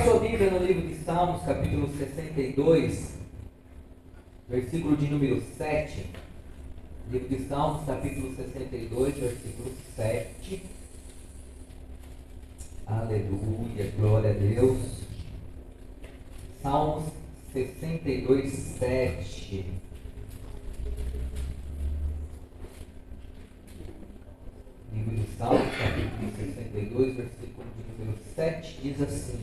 sua Bíblia no livro de Salmos, capítulo 62, versículo de número 7. Livro de Salmos, capítulo 62, versículo 7. Aleluia, glória a Deus. Salmos 62, 7. Livro de Salmos, capítulo 62, versículo de número 7, diz assim: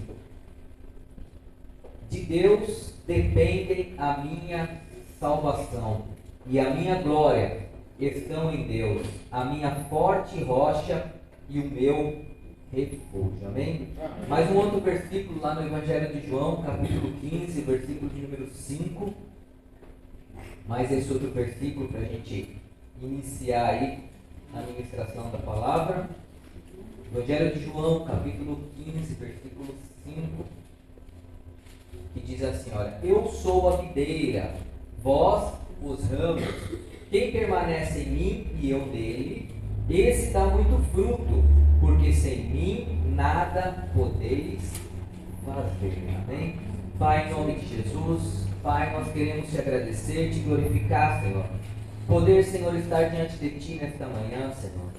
De Deus dependem a minha salvação e a minha glória estão em Deus, a minha forte rocha e o meu refúgio. Amém? Mais um outro versículo lá no Evangelho de João, capítulo 15, versículo de número 5. Mais esse outro versículo para a gente iniciar aí a ministração da palavra. Evangelho de João, capítulo 15, versículo 5, que diz assim: olha, eu sou a videira, vós os ramos. Quem permanece em mim e eu nele, esse dá muito fruto, porque sem mim nada podeis fazer. Amém? Pai, em nome de Jesus, Pai, nós queremos te agradecer, te glorificar, Senhor. Poder, Senhor, estar diante de Ti nesta manhã, Senhor.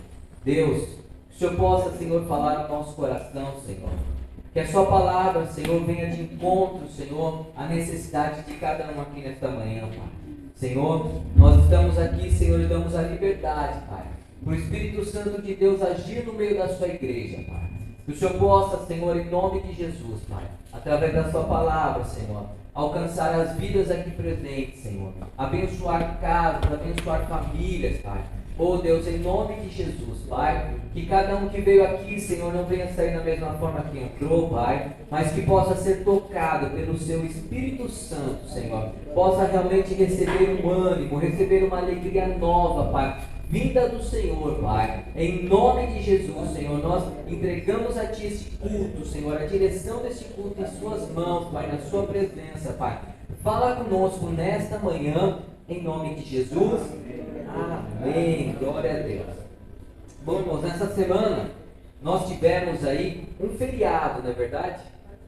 Deus, que o Senhor possa, Senhor, falar no nosso coração, Senhor. Que a Sua palavra, Senhor, venha de encontro, Senhor, à necessidade de cada um aqui nesta manhã, Pai. Senhor, nós estamos aqui, Senhor, e damos a liberdade, Pai, para o Espírito Santo de Deus agir no meio da Sua igreja, Pai. Que o Senhor possa, Senhor, em nome de Jesus, Pai, através da Sua palavra, Senhor, alcançar as vidas aqui presentes, Senhor. Abençoar casas, abençoar famílias, Pai. Oh Deus, em nome de Jesus, Pai, que cada um que veio aqui, Senhor, não venha sair da mesma forma que entrou, Pai, mas que possa ser tocado pelo Seu Espírito Santo, Senhor. Possa realmente receber um ânimo, receber uma alegria nova, Pai, vinda do Senhor, Pai. Em nome de Jesus, Senhor, nós entregamos a Ti este culto, Senhor, a direção deste culto em Suas mãos, Pai, na Sua presença, Pai. Fala conosco nesta manhã, em nome de Jesus. Amém. Glória a Deus. Bom, irmãos, nessa semana nós tivemos aí um feriado, não é verdade?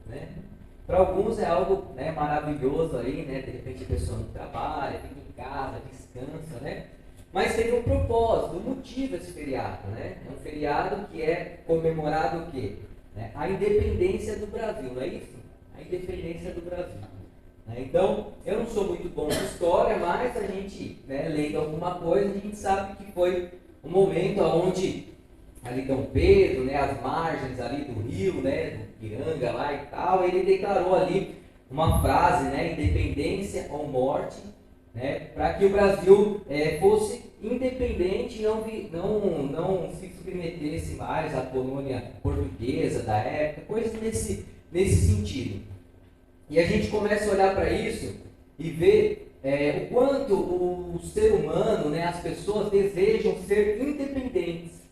Né? Para alguns é algo, né, maravilhoso aí, né? De repente a pessoa não trabalha, fica em casa, descansa, né? Mas tem um propósito, um motivo esse feriado, né? É um feriado que é comemorado o quê? Né? A independência do Brasil, não é isso? A independência do Brasil. Então, eu não sou muito bom de história, mas a gente, né, lendo alguma coisa, a gente sabe que foi um momento onde ali Dom Pedro, né, as margens ali do rio, né, do Piranga lá e tal, ele declarou ali uma frase, né, independência ou morte, né, para que o Brasil fosse independente e não se submetesse mais à colônia portuguesa da época, coisas nesse sentido. E a gente começa a olhar para isso e ver o quanto o ser humano, né, as pessoas desejam ser independentes.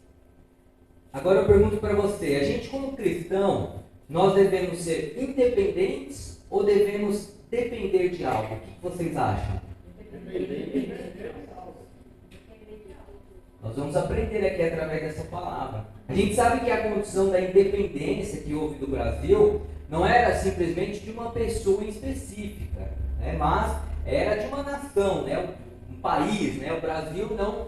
Agora eu pergunto para você, a gente como cristão, nós devemos ser independentes ou devemos depender de algo? O que vocês acham? Nós vamos aprender aqui através dessa palavra. A gente sabe que a condição da independência que houve do Brasil não era simplesmente de uma pessoa em específica, né? Mas era de uma nação, né? Um país, né? O Brasil não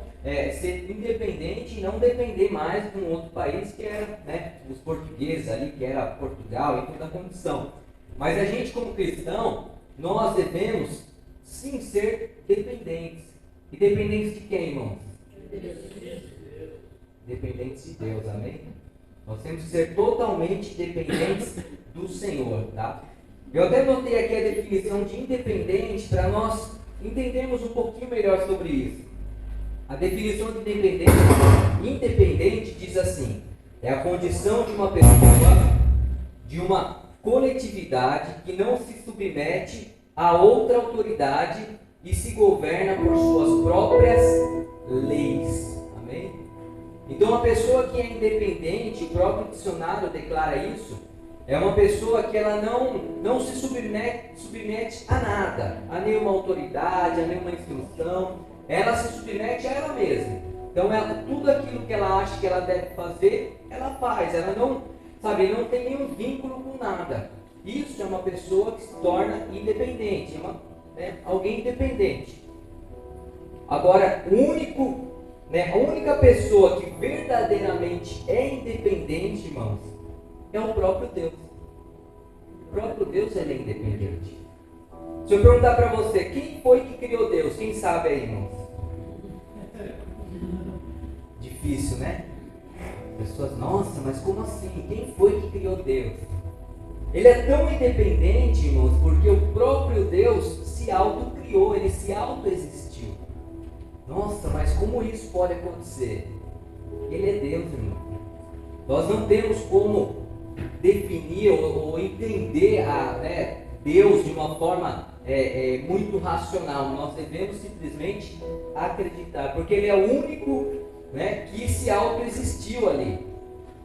ser independente e não depender mais de um outro país que era, né, os portugueses ali, que era Portugal e toda a condição. Mas a gente como cristão, nós devemos sim ser dependentes. E dependentes de quem, irmãos? Dependentes de Deus, amém? Nós temos que ser totalmente dependentes do Senhor, tá? Eu até notei aqui a definição de independente para nós entendermos um pouquinho melhor sobre isso. A definição de independente diz assim: é a condição de uma pessoa, de uma coletividade que não se submete a outra autoridade e se governa por suas próprias leis. Amém? Então, uma pessoa que é independente, o próprio dicionário declara isso, é uma pessoa que ela não se submete a nada, a nenhuma autoridade, a nenhuma instrução. Ela se submete a ela mesma. Então, tudo aquilo que ela acha que ela deve fazer, ela faz. Ela não tem nenhum vínculo com nada. Isso é uma pessoa que se torna independente, alguém independente. Agora, a única pessoa que verdadeiramente é independente, irmãos, é o próprio Deus. O próprio Deus, ele é independente. Se eu perguntar para você, quem foi que criou Deus? Quem sabe aí, irmãos? Difícil, né? Pessoas, nossa, mas como assim? Quem foi que criou Deus? Ele é tão independente, irmãos, porque o próprio Deus se autocriou, ele se autoexistiu. Nossa, mas como isso pode acontecer? Ele é Deus, irmão. Nós não temos como definir ou entender Deus de uma forma muito racional. Nós devemos simplesmente acreditar, porque ele é o único que se autoexistiu ali.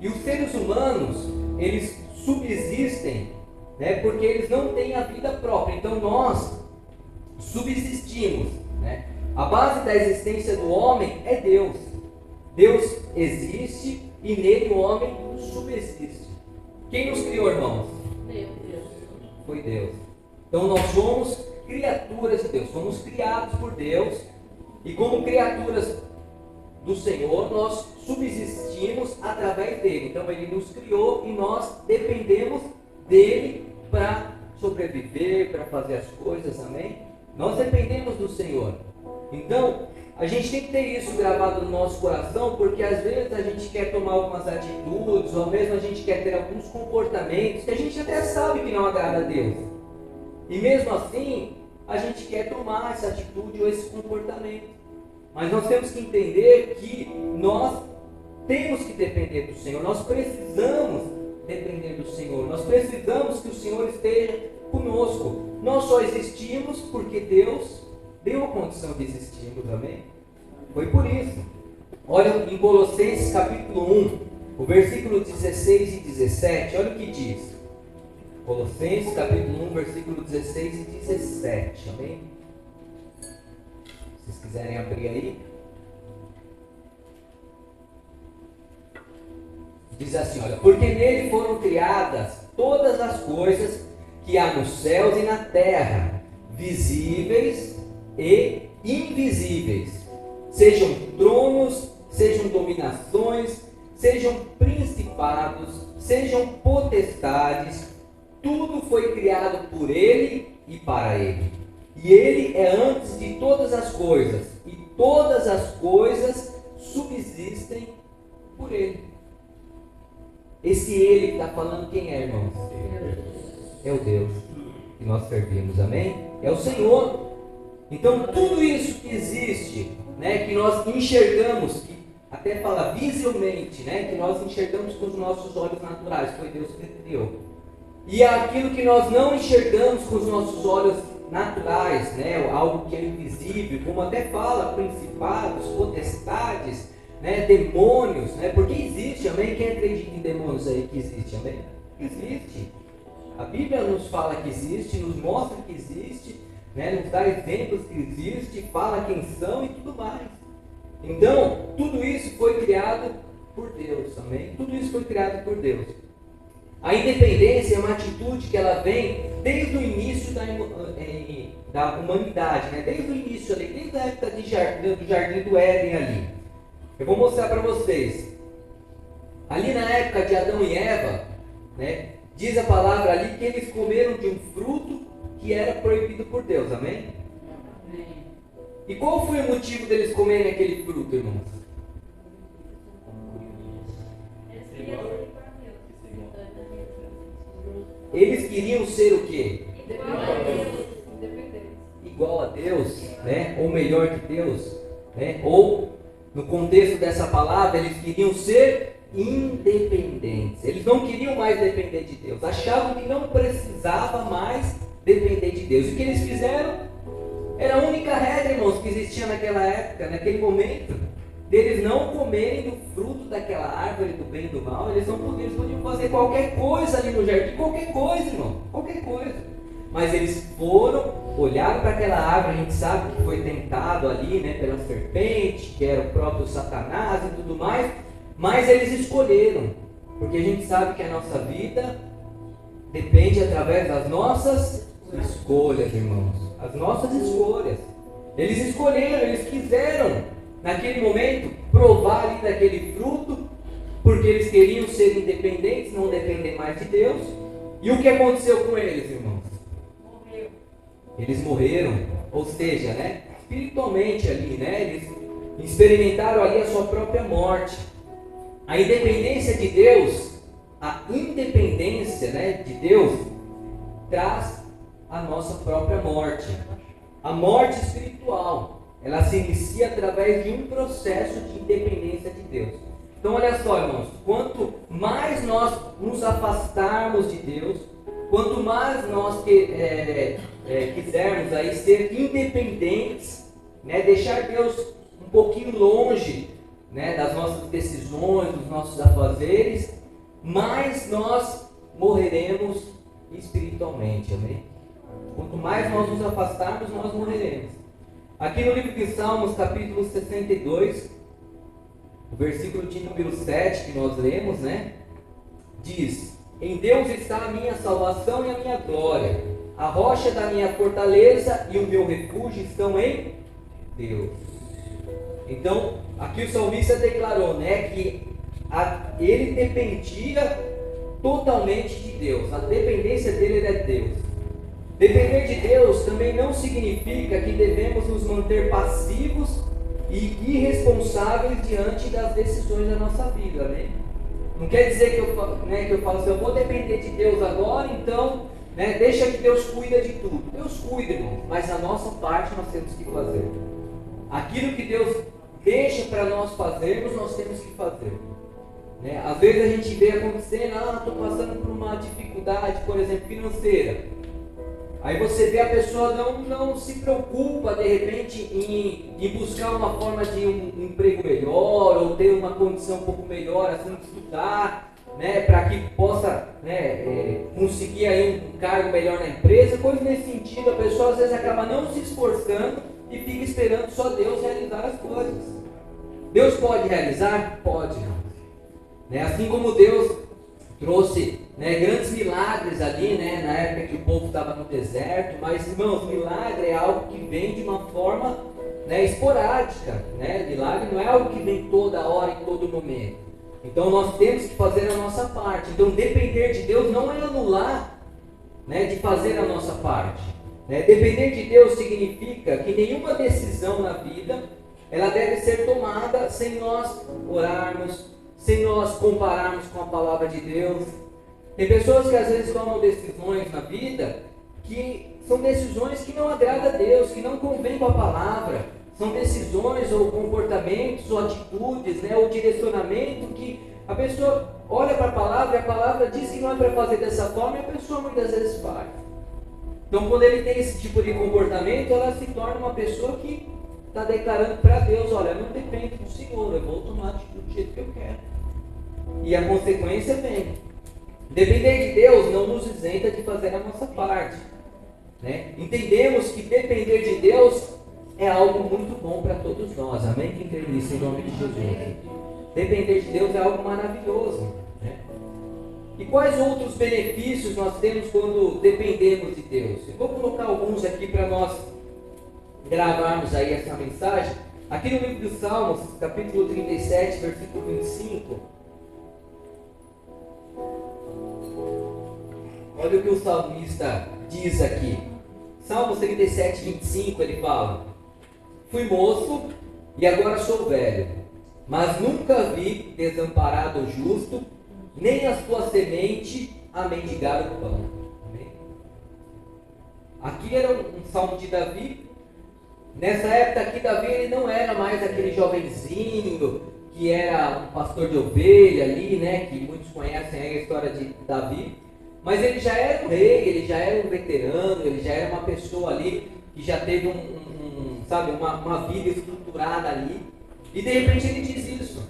E os seres humanos, eles subsistem porque eles não têm a vida própria. Então nós subsistimos. A base da existência do homem é Deus. Deus existe e nele o homem subsiste. Quem nos criou, irmãos? Deus. Foi Deus. Então nós somos criaturas de Deus, fomos criados por Deus, e como criaturas do Senhor, nós subsistimos através dele. Então ele nos criou e nós dependemos dele para sobreviver, para fazer as coisas, amém? Nós dependemos do Senhor. Então, a gente tem que ter isso gravado no nosso coração, porque às vezes a gente quer tomar algumas atitudes, ou mesmo a gente quer ter alguns comportamentos que a gente até sabe que não agrada a Deus. E mesmo assim, a gente quer tomar essa atitude ou esse comportamento. Mas nós temos que entender que nós temos que depender do Senhor, nós precisamos depender do Senhor, nós precisamos que o Senhor esteja conosco. Nós só existimos porque Deus deu a condição de existirmos, amém? Foi por isso. Olha em Colossenses capítulo 1, o versículo 16 e 17, olha o que diz. Colossenses capítulo 1, versículo 16 e 17, amém? Se vocês quiserem abrir aí. Diz assim, olha, porque nele foram criadas todas as coisas que há nos céus e na terra, visíveis e invisíveis, sejam tronos, sejam dominações, sejam principados, sejam potestades, tudo foi criado por ele e para ele. E ele é antes de todas as coisas, e todas as coisas subsistem por ele. Esse ele que está falando quem é, irmãos? É o Deus que nós servimos, amém? É o Senhor. Então tudo isso que existe, que nós enxergamos, que até fala visivelmente, que nós enxergamos com os nossos olhos naturais, foi Deus que criou. E aquilo que nós não enxergamos com os nossos olhos naturais, algo que é invisível, como até fala, principados, potestades, demônios, porque existe, amém? Quem acredita em demônios aí que existe, amém? Existe. A Bíblia nos fala que existe, nos mostra que existe, nos dá exemplos que existe, fala quem são e tudo mais. Então, tudo isso foi criado por Deus, amém? Tudo isso foi criado por Deus. A independência é uma atitude que ela vem desde o início da humanidade, desde o início ali, desde a época do Jardim do Éden ali. Eu vou mostrar para vocês. Ali na época de Adão e Eva, diz a palavra ali que eles comeram de um fruto que era proibido por Deus, amém? Amém. E qual foi o motivo deles comerem aquele fruto, irmãos? Eles queriam ser o quê? Igual a Deus, ou melhor que Deus, ou no contexto dessa palavra, eles queriam ser independentes. Eles não queriam mais depender de Deus, achavam que não precisava mais depender de Deus. E o que eles fizeram? Era a única regra, irmãos, que existia naquela época, naquele momento, deles não comerem do fruto daquela árvore do bem e do mal. Eles podiam fazer qualquer coisa ali no jardim, qualquer coisa, irmão, qualquer coisa. Mas eles foram, olharam para aquela árvore, a gente sabe que foi tentado ali, pela serpente, que era o próprio Satanás e tudo mais, mas eles escolheram, porque a gente sabe que a nossa vida Depende através das nossas escolhas, irmãos. As nossas escolhas. Eles escolheram, eles quiseram, naquele momento, provar ali daquele fruto, porque eles queriam ser independentes, não depender mais de Deus. E o que aconteceu com eles, irmãos? Eles morreram, ou seja, né, espiritualmente ali, né, eles experimentaram ali a sua própria morte. A independência de Deus, a independência, né, de Deus, traz a nossa própria morte. A morte espiritual, ela se inicia através de um processo de independência de Deus. Então olha só, irmãos, quanto mais nós nos afastarmos de Deus, quanto mais nós quisermos aí ser independentes, né, deixar Deus um pouquinho longe, né, das nossas decisões, dos nossos afazeres, mais nós morreremos espiritualmente, amém? Quanto mais nós nos afastarmos, nós morreremos. Aqui no livro de Salmos, capítulo 62, o versículo de número 7 que nós lemos, né, diz: em Deus está a minha salvação e a minha glória, a rocha da minha fortaleza e o meu refúgio estão em Deus. Então, aqui o salmista declarou, né, que ele dependia totalmente de Deus, a dependência dele era de Deus. Depender de Deus também não significa que devemos nos manter passivos e irresponsáveis diante das decisões da nossa vida, né? Não quer dizer que eu falo assim, eu vou depender de Deus agora, então, né, deixa que Deus cuida de tudo. Deus cuida, irmão, mas a nossa parte nós temos que fazer. Aquilo que Deus deixa para nós fazermos, nós temos que fazer. Né? Às vezes a gente vê acontecendo, estou passando por uma dificuldade, por exemplo, financeira. Aí você vê a pessoa não se preocupa de repente em buscar uma forma de um emprego melhor, ou ter uma condição um pouco melhor, assim, de estudar, né, para que possa, né, conseguir aí um cargo melhor na empresa, coisa nesse sentido. A pessoa às vezes acaba não se esforçando e fica esperando só Deus realizar as coisas. Deus pode realizar? Pode, não. Né? Assim como Deus trouxe, né, grandes milagres ali, né, na época que o povo estava no deserto, mas, irmãos, milagre é algo que vem de uma forma, né, esporádica, né? Milagre não é algo que vem toda hora, em todo momento. Então nós temos que fazer a nossa parte. Então depender de Deus não é anular, né, de fazer a nossa parte. Né? Depender de Deus significa que nenhuma decisão na vida ela deve ser tomada sem nós orarmos, sem nós compararmos com a palavra de Deus. Tem pessoas que às vezes tomam decisões na vida que são decisões que não agradam a Deus, que não convêm com a palavra. São decisões ou comportamentos ou atitudes, né, ou direcionamento que a pessoa olha para a palavra e a palavra diz que não é para fazer dessa forma e a pessoa muitas vezes faz. Então quando ele tem esse tipo de comportamento, ela se torna uma pessoa que está declarando para Deus, olha, não depende do Senhor, eu vou tomar atitude do jeito que eu quero. E a consequência vem. Depender de Deus não nos isenta de fazer a nossa parte. Né? Entendemos que depender de Deus é algo muito bom para todos nós. Amém? Quem crê nisso em nome de Jesus? Depender de Deus é algo maravilhoso. Né? E quais outros benefícios nós temos quando dependemos de Deus? Eu vou colocar alguns aqui para nós gravarmos aí essa mensagem. Aqui no livro dos Salmos, capítulo 37, versículo 25. Olha o que o salmista diz aqui. Salmos 37, 25, ele fala: fui moço e agora sou velho, mas nunca vi desamparado o justo, nem a sua semente a mendigar o pão. Amém? Aqui era um salmo de Davi. Nessa época aqui, Davi ele não era mais aquele jovenzinho que era um pastor de ovelha ali, né? Que muitos conhecem aí a história de Davi. Mas ele já era um rei, ele já era um veterano, ele já era uma pessoa ali que já teve uma vida estruturada ali. E de repente ele diz isso.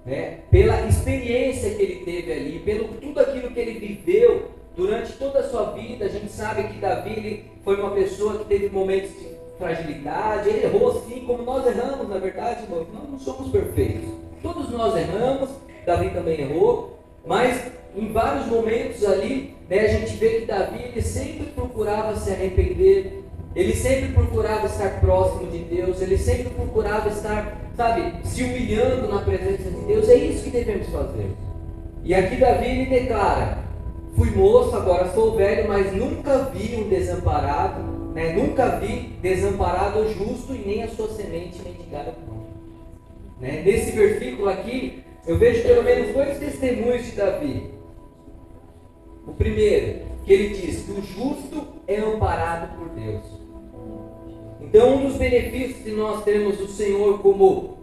Né? Pela experiência que ele teve ali, pelo tudo aquilo que ele viveu durante toda a sua vida. A gente sabe que Davi ele foi uma pessoa que teve momentos de fragilidade, ele errou assim como nós erramos, na verdade, irmão. Nós não somos perfeitos. Todos nós erramos, Davi também errou, mas em vários momentos ali, né, a gente vê que Davi, ele sempre procurava se arrepender, ele sempre procurava estar próximo de Deus, ele sempre procurava estar, sabe, se humilhando na presença de Deus. É isso que devemos fazer. E aqui Davi, ele declara: fui moço, agora sou velho, mas nunca vi um desamparado, né, nunca vi desamparado o justo e nem a sua semente mendigar o pão. Né? Nesse versículo aqui, eu vejo pelo menos dois testemunhos de Davi. O primeiro, que ele diz que o justo é amparado por Deus. Então, um dos benefícios de nós termos o Senhor como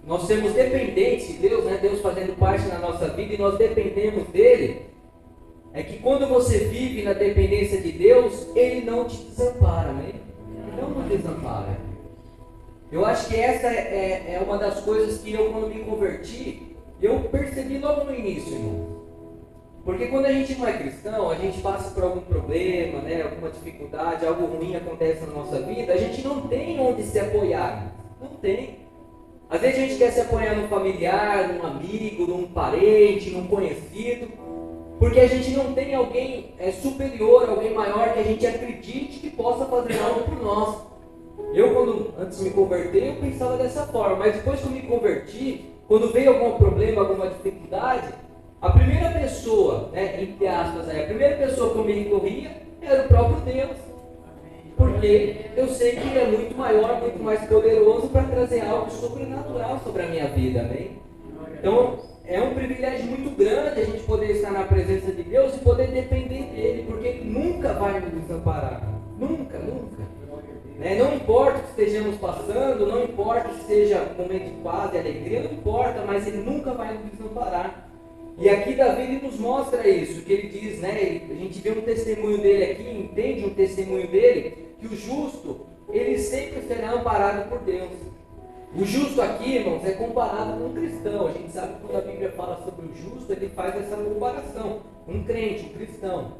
nós sermos dependentes de Deus, né? Deus fazendo parte da nossa vida e nós dependemos dele, é que quando você vive na dependência de Deus, ele não te desampara, né? Ele não nos desampara. Eu acho que essa é uma das coisas que eu, quando me converti, eu percebi logo no início, irmão. Porque quando a gente não é cristão, a gente passa por algum problema, né, alguma dificuldade, algo ruim acontece na nossa vida, a gente não tem onde se apoiar. Não tem. Às vezes a gente quer se apoiar num familiar, num amigo, num parente, num conhecido, porque a gente não tem alguém superior, alguém maior que a gente acredite que possa fazer algo por nós. Eu, quando antes de me converter, eu pensava dessa forma, mas depois que eu me converti, quando veio algum problema, alguma dificuldade, a primeira pessoa, né, entre aspas, a primeira pessoa que eu me recorria era o próprio Deus. Porque eu sei que Ele é muito maior, muito mais poderoso para trazer algo sobrenatural sobre a minha vida, amém? Então, é um privilégio muito grande a gente poder estar na presença de Deus e poder depender dEle, porque Ele nunca vai nos desamparar. Nunca, nunca. Né? Não importa o que estejamos passando, não importa se seja um momento de paz e alegria, não importa, mas Ele nunca vai nos desamparar. E aqui Davi, ele nos mostra isso, que ele diz, né, a gente vê um testemunho dele aqui, entende um testemunho dele, que o justo, ele sempre será amparado por Deus. O justo aqui, irmãos, é comparado com um cristão. A gente sabe que quando a Bíblia fala sobre o justo, ele faz essa comparação, um crente, um cristão.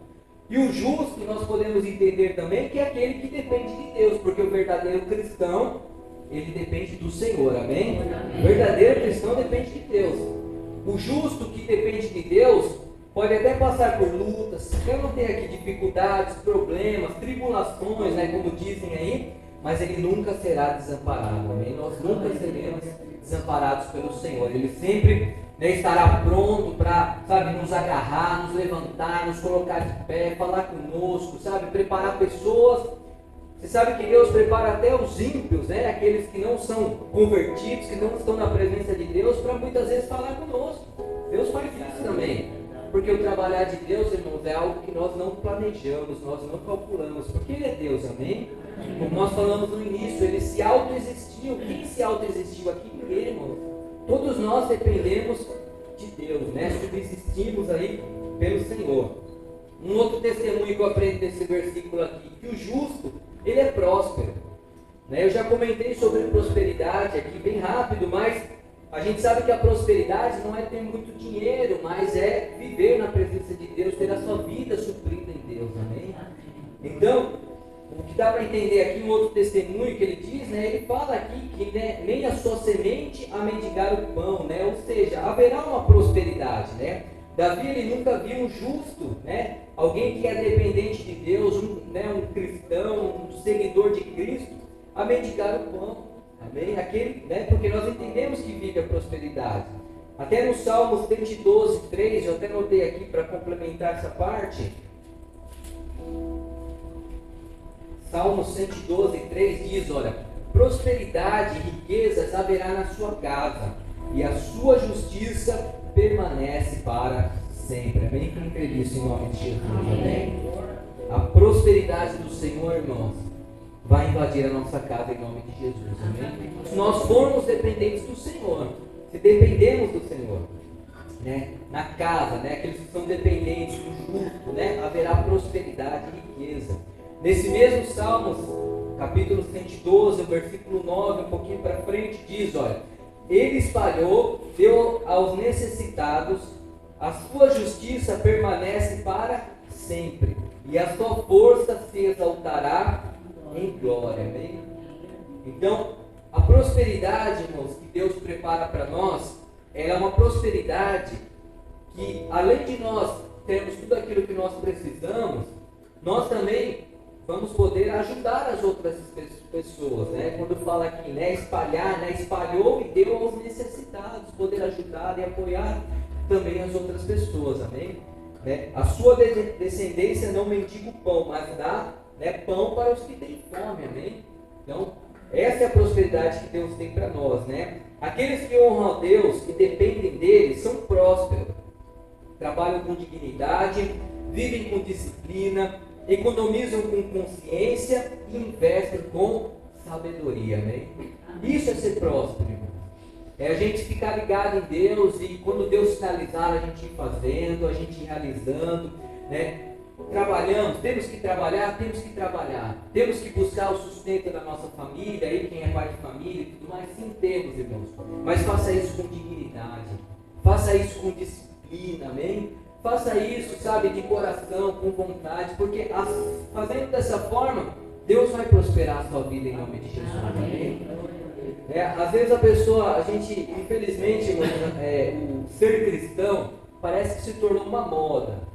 E o justo, nós podemos entender também que é aquele que depende de Deus, porque o verdadeiro cristão, ele depende do Senhor, amém? O verdadeiro cristão depende de Deus. O justo que depende de Deus pode até passar por lutas, eu não tenho aqui dificuldades, problemas, tribulações, né, como dizem aí, mas ele nunca será desamparado, amém? Nós nunca seremos desamparados pelo Senhor. Ele sempre, né, estará pronto para, sabe, nos agarrar, nos levantar, nos colocar de pé, falar conosco, sabe, preparar pessoas. Você sabe que Deus prepara até os ímpios, né? Aqueles que não são convertidos, que não estão na presença de Deus, para muitas vezes falar conosco. Deus faz isso também. Porque o trabalhar de Deus, irmãos, é algo que nós não planejamos, nós não calculamos, porque Ele é Deus, amém? Como nós falamos no início, Ele se autoexistiu. Quem se autoexistiu aqui? Ninguém, irmãos. Todos nós dependemos de Deus, né? Subsistimos aí pelo Senhor. Um outro testemunho que eu aprendo desse versículo aqui, que o justo, ele é próspero. Né? Eu já comentei sobre prosperidade aqui bem rápido, mas a gente sabe que a prosperidade não é ter muito dinheiro, mas é viver na presença de Deus, ter a sua vida suprida em Deus, amém? Então, o que dá para entender aqui, um outro testemunho que ele diz, né? Ele fala aqui que, né, nem a sua semente a mendigar o pão, né? Ou seja, haverá uma prosperidade, né? Davi, ele nunca viu um justo, né? Alguém que é dependente de Deus, um cristão, um seguidor de Cristo, a mendigar o pão, amém? Aquele, né? Porque nós entendemos que vive a prosperidade. Até no Salmos 112, 3, eu até notei aqui para complementar essa parte. Salmos 112, 3 diz, olha, prosperidade e riquezas haverá na sua casa, e a sua justiça permanece para sempre. Amém? Quem crê nisso em nome de Jesus? Amém? A prosperidade do Senhor, irmãos, vai invadir a nossa casa em nome de Jesus. Amém? Se nós formos dependentes do Senhor, se dependemos do Senhor, né, na casa, né, aqueles que são dependentes do justo, né, haverá prosperidade e riqueza. Nesse mesmo Salmos, capítulo 112, versículo 9, um pouquinho para frente, diz, olha, Ele espalhou, deu aos necessitados, a sua justiça permanece para sempre, e a sua força se exaltará em glória. Amém? Então, a prosperidade, irmãos, que Deus prepara para nós, ela é uma prosperidade que além de nós termos tudo aquilo que nós precisamos, nós também vamos poder ajudar as outras pessoas, né? Quando fala aqui, né, espalhar, né, espalhou e deu aos necessitados, poder ajudar e apoiar também as outras pessoas, amém? Né? A sua descendência não mendiga o pão, mas dá, né, pão para os que têm fome, amém? Então, essa é a prosperidade que Deus tem para nós, né? Aqueles que honram a Deus, que dependem dele, são prósperos, trabalham com dignidade, vivem com disciplina, economizam com consciência e investem com sabedoria, amém? Isso é ser próspero, irmão. É a gente ficar ligado em Deus e quando Deus sinalizar, a gente ir fazendo, a gente ir realizando, né? Trabalhamos, temos que trabalhar, temos que buscar o sustento da nossa família, aí quem é pai de família e tudo mais, sim temos, irmãos, mas faça isso com dignidade, faça isso com disciplina, amém? Faça isso, sabe, de coração, com vontade, porque fazendo dessa forma, Deus vai prosperar a sua vida em nome de Jesus, amém? Às vezes a gente, infelizmente, o ser cristão parece que se tornou uma moda.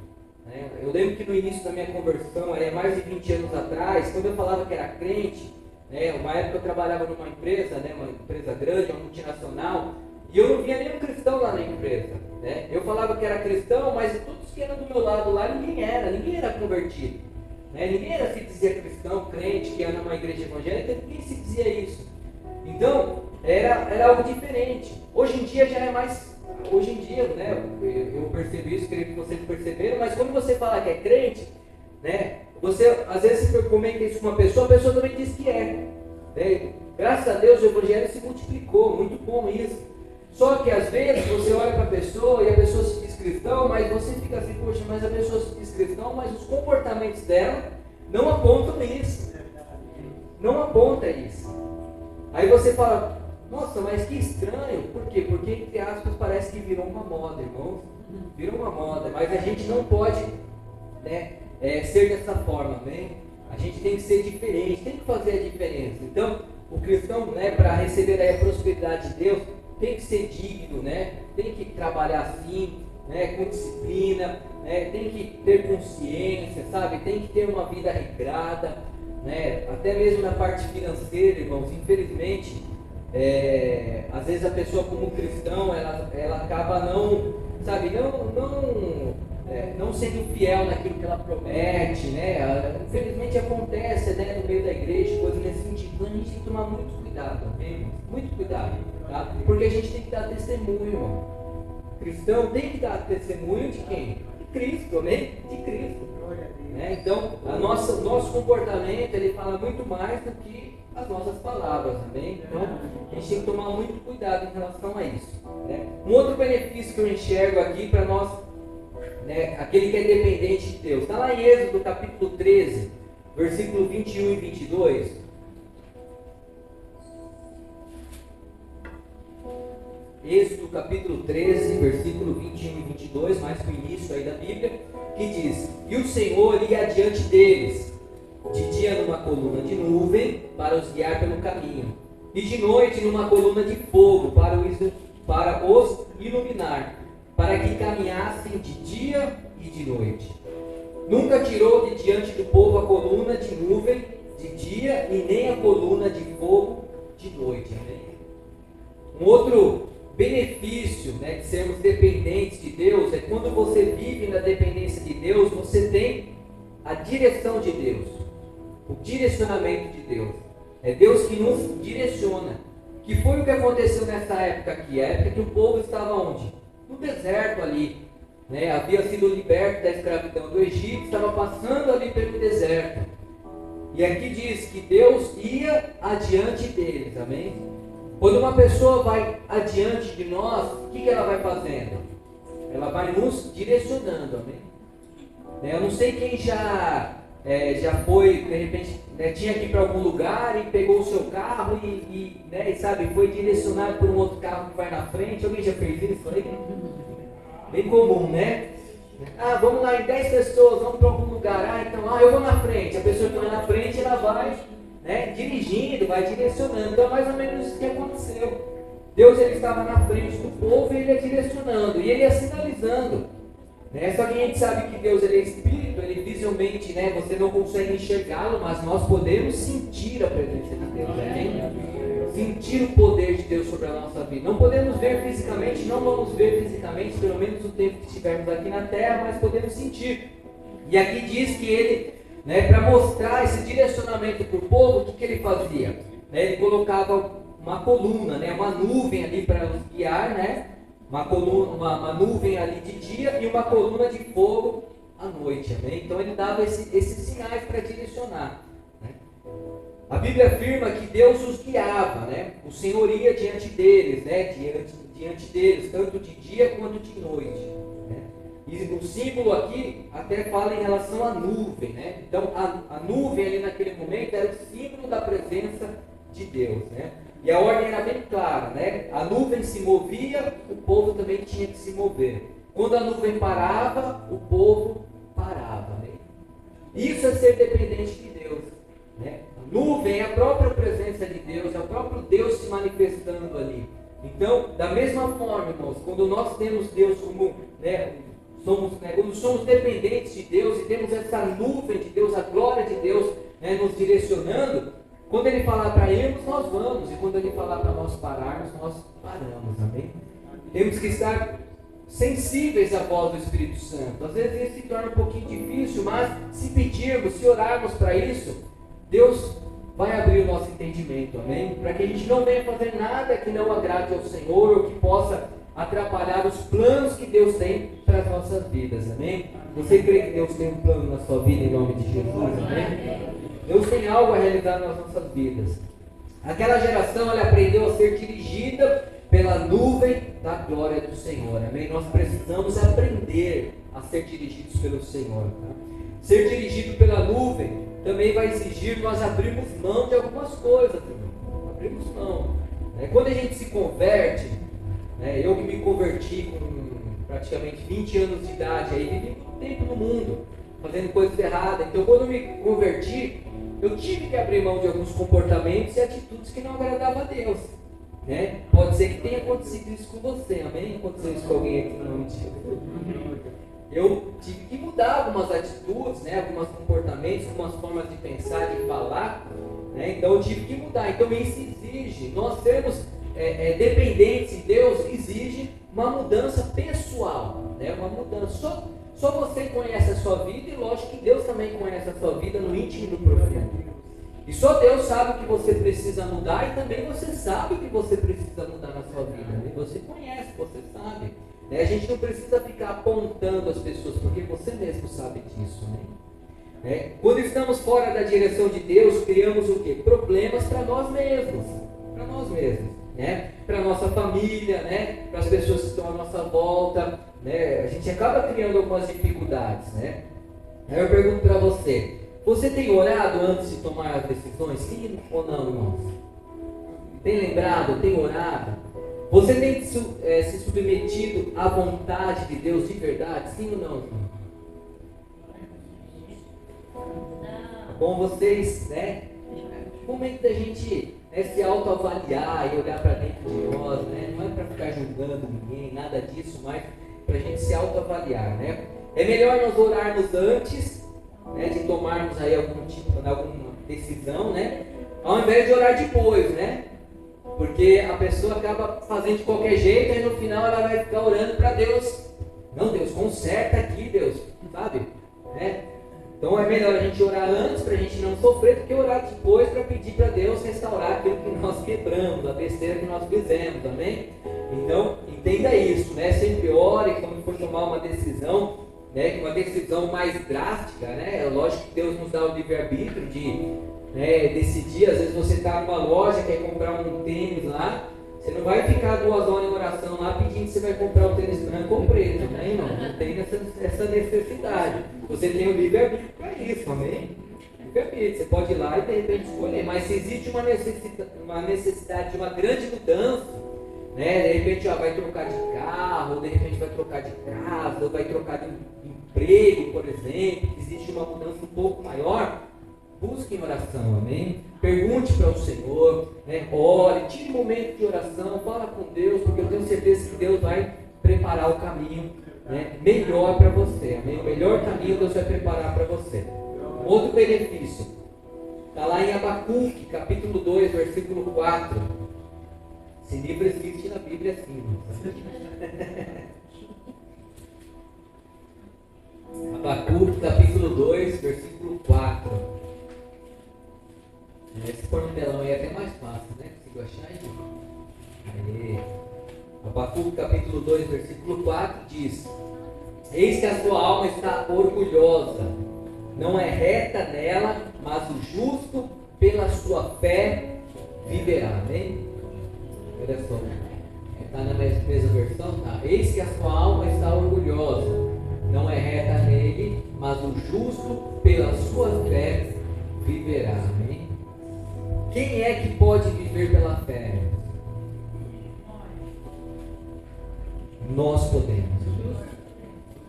Eu lembro que no início da minha conversão, mais de 20 anos atrás, quando eu falava que era crente, uma época eu trabalhava numa empresa, uma empresa grande, uma multinacional, e eu não via nenhum cristão lá na empresa. Eu falava que era cristão, mas todos que eram do meu lado lá, ninguém era convertido. Ninguém se dizia cristão, crente, que ia numa igreja evangélica, ninguém se dizia isso. Então, era algo diferente. Hoje em dia já é mais... Hoje em dia, eu percebo isso, creio que vocês perceberam, mas quando você fala que é crente, você às vezes comenta isso com uma pessoa, a pessoa também diz que é. Graças a Deus o evangelho se multiplicou, muito bom isso. Só que às vezes você olha para a pessoa e a pessoa se diz cristão, mas você fica assim, poxa, mas a pessoa se diz cristão, mas os comportamentos dela não apontam isso. Não aponta isso. Aí você fala, nossa, mas que estranho. Por quê? Porque, entre aspas, parece que virou uma moda, irmãos. Virou uma moda, mas a gente não pode ser dessa forma, né? A gente tem que ser diferente, tem que fazer a diferença. Então, o cristão, para receber a prosperidade de Deus, tem que ser digno, tem que trabalhar assim, com disciplina, tem que ter consciência, sabe? Tem que ter uma vida regrada, até mesmo na parte financeira, irmãos. Infelizmente, às vezes a pessoa como cristão, ela acaba não sendo fiel naquilo que ela promete, infelizmente acontece, no meio da igreja, coisas nesse sentido. Então a gente tem que tomar muito cuidado, okay? Muito cuidado, tá? Porque a gente tem que dar testemunho, irmão. Cristão tem que dar testemunho de quem? De Cristo, amém? De Cristo. Então, o nosso comportamento, ele fala muito mais do que as nossas palavras, amém? Então, a gente tem que tomar muito cuidado em relação a isso. Um outro benefício que eu enxergo aqui para nós, aquele que é dependente de Deus, está lá em Êxodo capítulo 13, versículo 21 e 22. Êxodo capítulo 13, versículo 21 e 22, mais para o início aí da Bíblia, que diz: E o Senhor ia adiante deles, de dia numa coluna de nuvem, para os guiar pelo caminho, e de noite numa coluna de fogo, para os iluminar, para que caminhassem de dia e de noite. Nunca tirou de diante do povo a coluna de nuvem de dia, e nem a coluna de fogo de noite. Amém? Um outro benefício, de sermos dependentes de Deus é quando você vive na dependência de Deus, você tem a direção de Deus, o direcionamento de Deus. É Deus que nos direciona. Que foi o que aconteceu nessa época aqui, a época que o povo estava onde? No deserto ali, havia sido liberto da escravidão do Egito, estava passando ali pelo deserto. E aqui diz que Deus ia adiante deles, amém? Quando uma pessoa vai adiante de nós, o que ela vai fazendo? Ela vai nos direcionando, amém? Eu não sei quem já foi, de repente, tinha que ir para algum lugar e pegou o seu carro e foi direcionado por um outro carro que vai na frente. Alguém já fez isso aí? Bem comum, vamos lá, em 10 pessoas, vamos para algum lugar. Então, eu vou na frente. A pessoa que vai na frente, ela vai dirigindo, vai direcionando. Então é mais ou menos isso que aconteceu. Deus ele estava na frente do povo e ele ia direcionando, e ele ia sinalizando. Né? Só que a gente sabe que Deus ele é espírito, ele visivelmente, né, você não consegue enxergá-lo, mas nós podemos sentir a presença de Deus. Né? Sentir o poder de Deus sobre a nossa vida. Não podemos ver fisicamente, não vamos ver fisicamente, pelo menos o tempo que estivermos aqui na terra, mas podemos sentir. E aqui diz que ele, né, para mostrar esse direcionamento para o povo, o que ele fazia? Né, ele colocava uma coluna, né, uma nuvem ali para nos guiar, né, uma nuvem ali de dia e uma coluna de fogo à noite. Amém? Então ele dava esses sinais para direcionar. Né? A Bíblia afirma que Deus os guiava, né? O Senhor ia diante deles, né? diante deles, tanto de dia quanto de noite. Né? E o símbolo aqui até fala em relação à nuvem. Né? Então a nuvem ali naquele momento era o símbolo da presença de Deus. Né? E a ordem era bem clara. Né? A nuvem se movia, o povo também tinha que se mover. Quando a nuvem parava, o povo parava. Né? Isso é ser dependente de Deus. Né? A nuvem é a própria presença de Deus, é o próprio Deus se manifestando ali. Então, da mesma forma, irmãos, quando nós temos Deus como, né, quando somos dependentes de Deus e temos essa nuvem de Deus, a glória de Deus, né, nos direcionando, quando Ele falar para irmos, nós vamos, e quando Ele falar para nós pararmos, nós paramos, amém? Temos que estar sensíveis à voz do Espírito Santo. Às vezes isso se torna um pouquinho difícil, mas se pedirmos, se orarmos para isso, Deus vai abrir o nosso entendimento, amém? Para que a gente não venha fazer nada que não agrade ao Senhor, ou que possa atrapalhar os planos que Deus tem para as nossas vidas, amém? Você crê que Deus tem um plano na sua vida em nome de Jesus, amém? Deus tem algo a realizar nas nossas vidas. Aquela geração, ela aprendeu a ser dirigida pela nuvem da glória do Senhor, amém? Nós precisamos aprender a ser dirigidos pelo Senhor, tá? Ser dirigido pela nuvem também vai exigir nós abrirmos mão de algumas coisas, irmão. Abrimos mão. Quando a gente se converte, eu que me converti com praticamente 20 anos de idade, aí vivi muito tempo no mundo, fazendo coisas erradas. Então, quando eu me converti, eu tive que abrir mão de alguns comportamentos e atitudes que não agradavam a Deus. Né? Pode ser que tenha acontecido isso com você, amém? Aconteceu isso com alguém aqui no nome de Jesus. Eu tive que mudar algumas atitudes, né? Alguns comportamentos, algumas formas de pensar, de falar. Né? Então eu tive que mudar. Então isso exige, nós sermos dependentes de Deus, exige uma mudança pessoal. Né? Uma mudança. Só você conhece a sua vida e lógico que Deus também conhece a sua vida no íntimo do profundo. E só Deus sabe o que você precisa mudar e também você sabe o que você precisa mudar na sua vida. Né? Você conhece, você sabe. Né? A gente não precisa ficar apontando as pessoas, porque você mesmo sabe disso. Né? Quando estamos fora da direção de Deus, criamos o quê? Problemas para nós mesmos. Para nós mesmos. Né? Para a nossa família, né? Para as pessoas que estão à nossa volta. Né? A gente acaba criando algumas dificuldades. Né? Aí eu pergunto para você. Você tem orado antes de tomar as decisões? Sim ou não, irmãos? Tem lembrado? Tem orado? Você tem se submetido à vontade de Deus de verdade? Sim ou não, irmão? Com vocês, né? O momento da gente se autoavaliar e olhar para dentro de nós, né? Não é para ficar julgando ninguém, nada disso, mas para a gente se autoavaliar, né? É melhor nós orarmos antes, né, de tomarmos aí alguma decisão, né, ao invés de orar depois, né, porque a pessoa acaba fazendo de qualquer jeito e no final ela vai ficar orando para Deus. Não, Deus, conserta aqui, Deus, sabe? Né? Então é melhor a gente orar antes para a gente não sofrer do que orar depois para pedir para Deus restaurar aquilo que nós quebramos, a besteira que nós fizemos, amém? Então entenda isso, né? Sempre ore quando for tomar uma decisão. Né, uma decisão mais drástica, né? É lógico que Deus nos dá o livre-arbítrio de decidir. Às vezes você está numa loja, quer comprar um tênis lá, você não vai ficar 2 horas em oração lá pedindo que você vai comprar o tênis branco ou preto, né, irmão? Não tem essa necessidade. Você tem o livre-arbítrio para isso, amém? Livre-arbítrio, você pode ir lá e de repente escolher, mas se existe uma necessidade de uma grande mudança, né? De repente vai trocar de carro, ou de repente vai trocar de casa, ou vai trocar de emprego, por exemplo, existe uma mudança um pouco maior, Busque em oração, amém? Pergunte para o Senhor, né? Ore, tire um momento de oração, fala com Deus, porque eu tenho certeza que Deus vai preparar o caminho, né, melhor para você, amém? O melhor caminho Deus vai preparar para você. Outro benefício, está lá em Abacuque, capítulo 2, versículo 4. Esse livro existe na Bíblia assim. Abacuque, capítulo 2, versículo 4. Se for no telão aí é até mais fácil, né? Consigo achar aí? Abacuque, capítulo 2, versículo 4 diz: Eis que a sua alma está orgulhosa, não é reta nela, mas o justo pela sua fé viverá. Amém? Olha só, está na mesma versão, tá? Eis que a sua alma está orgulhosa, não é reta nele, mas o justo pela sua fé viverá. Amém? Quem é que pode viver pela fé? Nós podemos,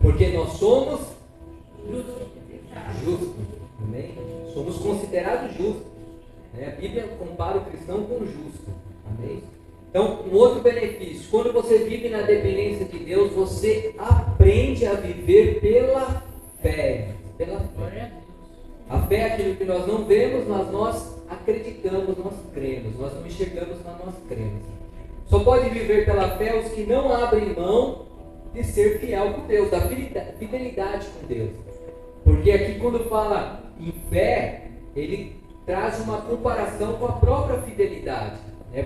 porque nós somos justos, amém? Somos considerados justos, né? A Bíblia compara o cristão com o justo, amém? Então, um outro benefício, quando você vive na dependência de Deus, você aprende a viver pela fé, pela fé. A fé é aquilo que nós não vemos, mas nós acreditamos, nós cremos, nós não enxergamos, mas nós cremos. Só pode viver pela fé os que não abrem mão de ser fiel com Deus, da fidelidade com Deus. Porque aqui quando fala em fé, ele traz uma comparação com a própria fidelidade.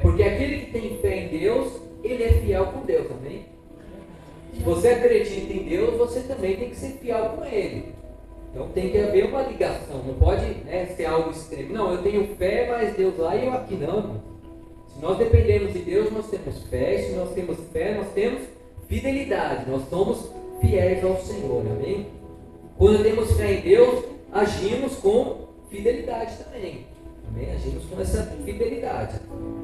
Porque aquele que tem fé em Deus, ele é fiel com Deus, amém? Se você acredita em Deus, você também tem que ser fiel com Ele. Então tem que haver uma ligação, não pode ser algo extremo. Não, eu tenho fé, mas Deus lá e eu aqui não. Se nós dependemos de Deus, nós temos fé. Se nós temos fé, nós temos fidelidade. Nós somos fiéis ao Senhor, amém? Quando temos fé em Deus, agimos com fidelidade também, amém? Agimos com essa fidelidade.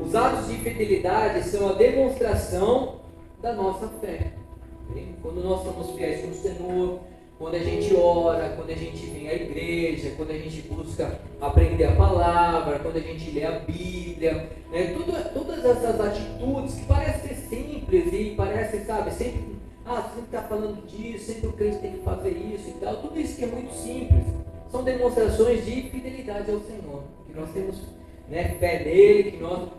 Os atos de fidelidade são a demonstração da nossa fé, amém? Quando nós somos fiéis com o Senhor, quando a gente ora, quando a gente vem à igreja, quando a gente busca aprender a palavra, quando a gente lê a Bíblia, né? Todas essas atitudes que parecem ser simples e parecem, sabe, sempre está falando disso, sempre o crente tem que fazer isso e tal, tudo isso que é muito simples, são demonstrações de fidelidade ao Senhor, que nós temos fé nele, que nós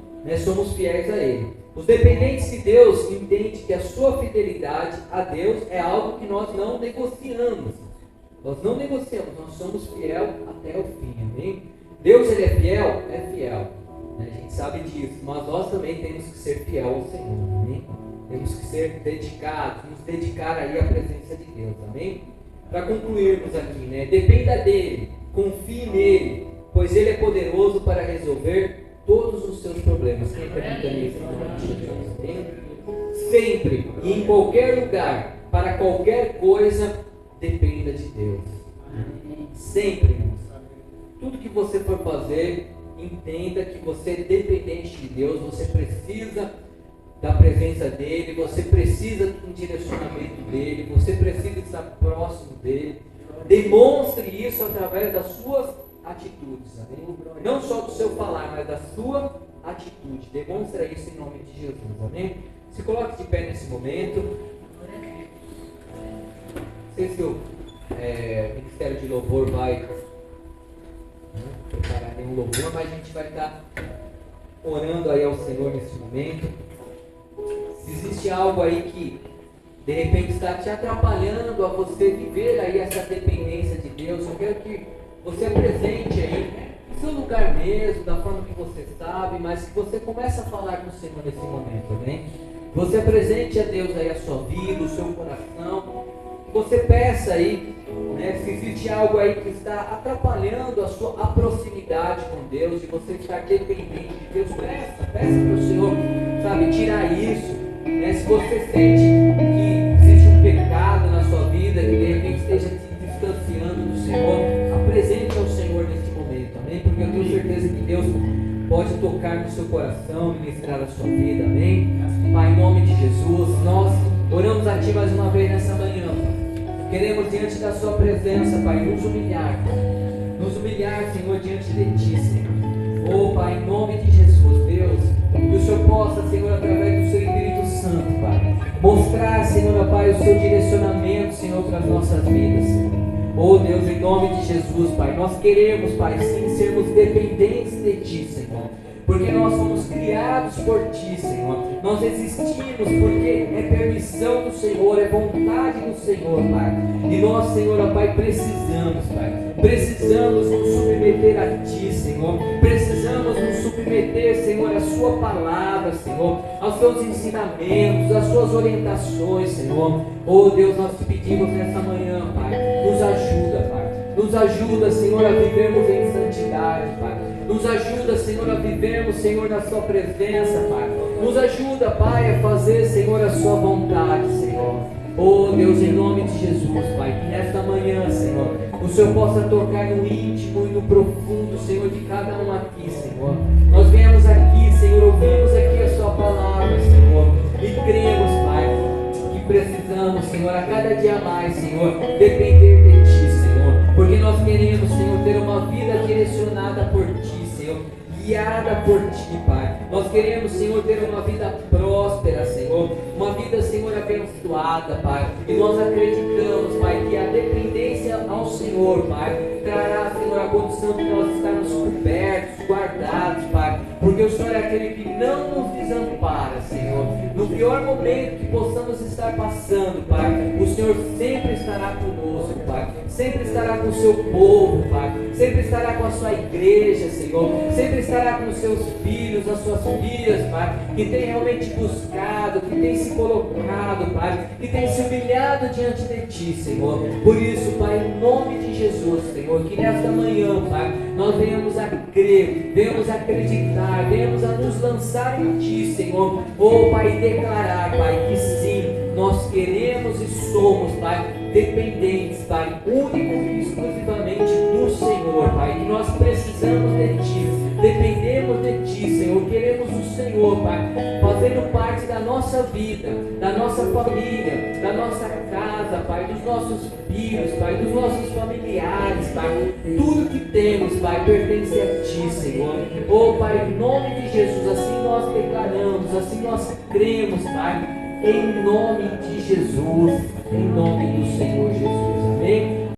somos fiéis a Ele. Os dependentes de Deus entendem que a sua fidelidade a Deus é algo que nós não negociamos. Nós não negociamos, nós somos fiel até o fim, amém? Deus, Ele é fiel? É fiel. A gente sabe disso, mas nós também temos que ser fiel ao Senhor, amém? Temos que ser dedicados, nos dedicar aí à presença de Deus, amém? Para concluirmos aqui, dependa dEle, confie nele, pois Ele é poderoso para resolver todos os seus problemas. Quem acredita nisso? Sempre e em qualquer lugar, para qualquer coisa, dependa de Deus. Sempre. Tudo que você for fazer, entenda que você é dependente de Deus, você precisa da presença dEle, você precisa do direcionamento dEle, você precisa estar próximo dEle. Demonstre isso através das suas atitudes, amém? Não só do seu falar, mas da sua atitude. Demonstra isso em nome de Jesus, amém? Se coloque de pé nesse momento. Não sei se o Ministério de Louvor vai preparar nenhum louvor, mas a gente vai estar orando aí ao Senhor nesse momento. Se existe algo aí que de repente está te atrapalhando a você viver aí essa dependência de Deus, eu quero que você apresente aí no seu lugar mesmo, da forma que você sabe, mas que você comece a falar com o Senhor nesse momento, amém? Você apresente a Deus aí a sua vida, o seu coração, que você peça aí, se existe algo aí que está atrapalhando a proximidade com Deus, e você está dependente de Deus, peça para o Senhor, sabe, tirar isso. Se você sente que existe um pecado na sua vida, que de repente esteja te distanciando do Senhor, apresente ao Senhor neste momento, amém? Porque eu tenho certeza que Deus pode tocar no seu coração, ministrar a sua vida, amém? Pai, em nome de Jesus, nós oramos a Ti mais uma vez nessa manhã. Queremos diante da Sua presença, Pai, nos humilhar, nos humilhar, Senhor, diante de Ti, Senhor. Oh, Pai, em nome de Jesus, Deus, que o Senhor possa, Senhor, através do Seu Espírito Santo, Pai, mostrar, Senhor, Pai, o Seu direcionamento, Senhor, para as nossas vidas, Senhor. Oh, Deus, em nome de Jesus, Pai, nós queremos, Pai, sim, sermos dependentes de Ti, Senhor. Porque nós fomos criados por Ti, Senhor. Nós existimos porque é permissão do Senhor, é vontade do Senhor, Pai. E nós, Senhor, Pai, precisamos, Pai. Precisamos nos submeter a Ti, Senhor. Precisamos nos submeter, Senhor, à Sua palavra, Senhor. Aos Seus ensinamentos, às Suas orientações, Senhor. Oh, Deus, nós te pedimos nessa manhã, Pai. Nos ajuda, Pai. Nos ajuda, Senhor, a vivermos em santidade, Pai. Nos ajuda, Senhor, a vivermos, Senhor, na Sua presença, Pai. Nos ajuda, Pai, a fazer, Senhor, a Sua vontade, Senhor. Oh, Deus, em nome de Jesus, Pai, que nesta manhã, Senhor, o Senhor possa tocar no íntimo e no profundo, Senhor, de cada um aqui, Senhor. Nós viemos aqui, Senhor, ouvimos aqui a Sua palavra, Senhor, e cremos, Pai, que precisamos, Senhor, a cada dia mais, Senhor, depender de Ti, Senhor, porque nós queremos, Senhor, ter uma vida direcionada por Ti, Senhor, guiada por Ti, Pai. Nós queremos, Senhor, ter uma vida próspera, Senhor, uma vida, Senhor, abençoada, Pai. E nós acreditamos, Pai, que a dependência ao Senhor, Pai, trará, Senhor, a condição de nós estarmos cobertos, guardados, Pai, porque o Senhor é aquele que não nos desampara, Senhor. No pior momento que possamos estar passando, Pai, o Senhor sempre estará conosco, Pai, sempre estará com o Seu povo, Pai, sempre estará com a Sua igreja, Senhor, sempre estará com os Seus filhos, as Suas filhas, Pai, que tem realmente buscado, que tem se colocado, Pai, que tem se humilhado diante de Ti, Senhor. Por isso, Pai, em nome de Jesus, Senhor, que nesta manhã, Pai, nós venhamos a crer, venhamos a acreditar, venhamos a nos lançar em Ti, Senhor. Oh, Pai, declarar, Pai, que sim, nós queremos e somos, Pai, dependentes, Pai, único e exclusivamente do Senhor, Pai, que nós precisamos de Ti, dependemos de Ti, Senhor, queremos o Senhor, Pai, fazendo parte da nossa vida, da nossa família, da nossa casa, Pai, dos nossos filhos, Pai, dos nossos familiares, Pai, tudo que temos, Pai, pertence a Ti, Senhor. Oh, Pai, em nome de Jesus, assim nós declaramos, assim nós cremos, Pai, em nome de Jesus, em nome do Senhor Jesus, amém?